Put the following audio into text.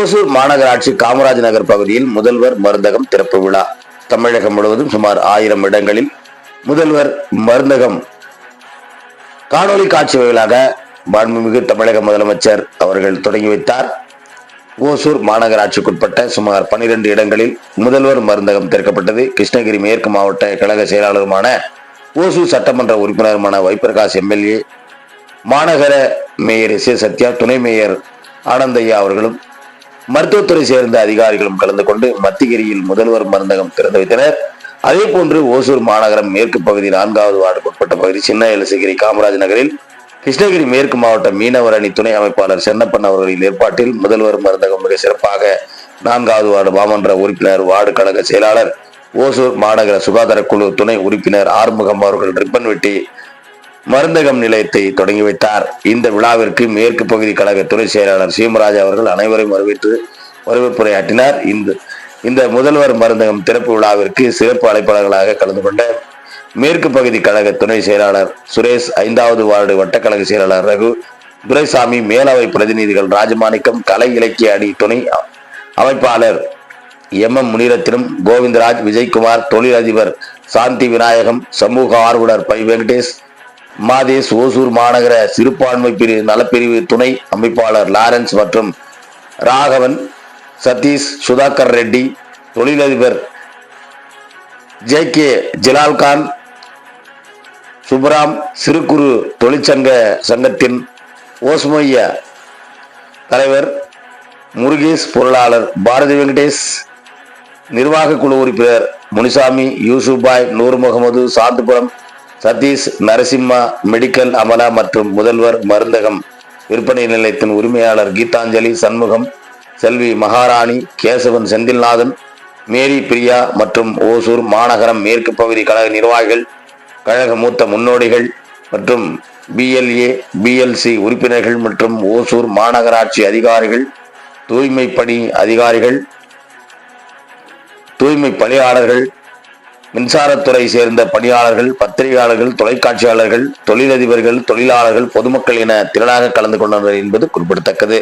ஓசூர் மாநகராட்சி காமராஜ் நகர் பகுதியில் முதல்வர் மருந்தகம் திறப்பு விழா. தமிழகம் முழுவதும் சுமார் 1000 இடங்களில் முதல்வர் மருந்தகம் காணொலி காட்சி வாயிலாக மாண்புமிகு தமிழக முதலமைச்சர் அவர்கள் தொடங்கி வைத்தார். ஓசூர் மாநகராட்சிக்குட்பட்ட சுமார் 12 இடங்களில் முதல்வர் மருந்தகம் திறக்கப்பட்டது. கிருஷ்ணகிரி மேற்கு மாவட்ட கழக செயலாளருமான ஓசூர் சட்டமன்ற உறுப்பினருமான வைப்பிரகாஷ் எம்எல்ஏ, மாநகர மேயர் எஸ். சத்யா, துணை மேயர் ஆனந்தையா அவர்களும் மருத்துவத்துறை சேர்ந்த அதிகாரிகளும் கலந்து கொண்டு மத்திகிரியில் முதல்வர் மருந்தகம் திறந்து வைத்தனர். அதே போன்று ஓசூர் மாநகரம் மேற்கு பகுதி 4வது வார்டுக்குட்பட்ட பகுதி சின்ன எலசகிரி காமராஜ் நகரில் கிருஷ்ணகிரி மேற்கு மாவட்ட மீனவர் அணி துணை அமைப்பாளர் சென்னப்பன் அவர்களின் ஏற்பாட்டில் முதல்வர் மருந்தகம் மிக சிறப்பாக 4வது வார்டு மாமன்ற உறுப்பினர், வார்டு கழக செயலாளர், ஓசூர் மாநகர சுகாதார குழு துணை உறுப்பினர் ஆறுமுகம் அவர்கள் ரிப்பன் வெட்டி மருந்தகம் நிலையத்தை தொடங்கி வைத்தார். இந்த விழாவிற்கு மேற்கு பகுதி கழக துணை செயலாளர் சீமராஜ் அவர்கள் அனைவரையும் வரவேற்புரையாற்றினார். இந்த முதல்வர் மருந்தகம் திறப்பு விழாவிற்கு சிறப்பு அழைப்பாளர்களாக கலந்து கொண்ட மேற்கு பகுதி கழக துணை செயலாளர் சுரேஷ், 5வது வார்டு வட்டக்கழக செயலாளர் ரகு, துரைசாமி, மேலவை பிரதிநிதிகள் ராஜமாணிக்கம், கலை இலக்கிய அணி துணை அமைப்பாளர் MM முனிரத்தினம், கோவிந்தராஜ், விஜயகுமார், தொழிலதிபர் சாந்தி விநாயகம், சமூக ஆர்வலர் பை வெங்கடேஷ், மாதேஷ், ஓசூர் மாநகர சிறுபான்மை நலப்பிரிவு துணை அமைப்பாளர் லாரன்ஸ் மற்றும் ராகவன், சதீஷ், சுதாகர் ரெட்டி, தொழிலதிபர் JK ஜலால்கான், சுப்ராம், சிறு குறு தொழிற்சங்க சங்கத்தின் ஓஸ்மைய தலைவர் முருகேஷ், பொருளாளர் பாரதி வெங்கடேஷ், நிர்வாக குழு உறுப்பினர் முனிசாமி, யூசுப்பாய், நூர் முகமது, சாந்துபுரம் சதீஷ், நரசிம்மா, மெடிக்கல் அமலா மற்றும் முதல்வர் மருந்தகம் விற்பனை நிலையத்தின் உரிமையாளர் கீதாஞ்சலி, சண்முகம், செல்வி மகாராணி, கேசவன், செந்தில்நாதன், மேரி பிரியா மற்றும் ஓசூர் மாநகரம் மேற்கு பகுதி கழக நிர்வாகிகள், கழக மூத்த முன்னோடிகள் மற்றும் BLA BLC உறுப்பினர்கள் மற்றும் ஓசூர் மாநகராட்சி அதிகாரிகள், தூய்மை பணி அதிகாரிகள், தூய்மை பணியாளர்கள், மின்சாரத்துறை சேர்ந்த பணியாளர்கள், பத்திரிகையாளர்கள், தொலைக்காட்சியாளர்கள், தொழிலதிபர்கள், தொழிலாளர்கள், பொதுமக்கள் என திரளாக கலந்து கொண்டனர் என்பது குறிப்பிடத்தக்கது.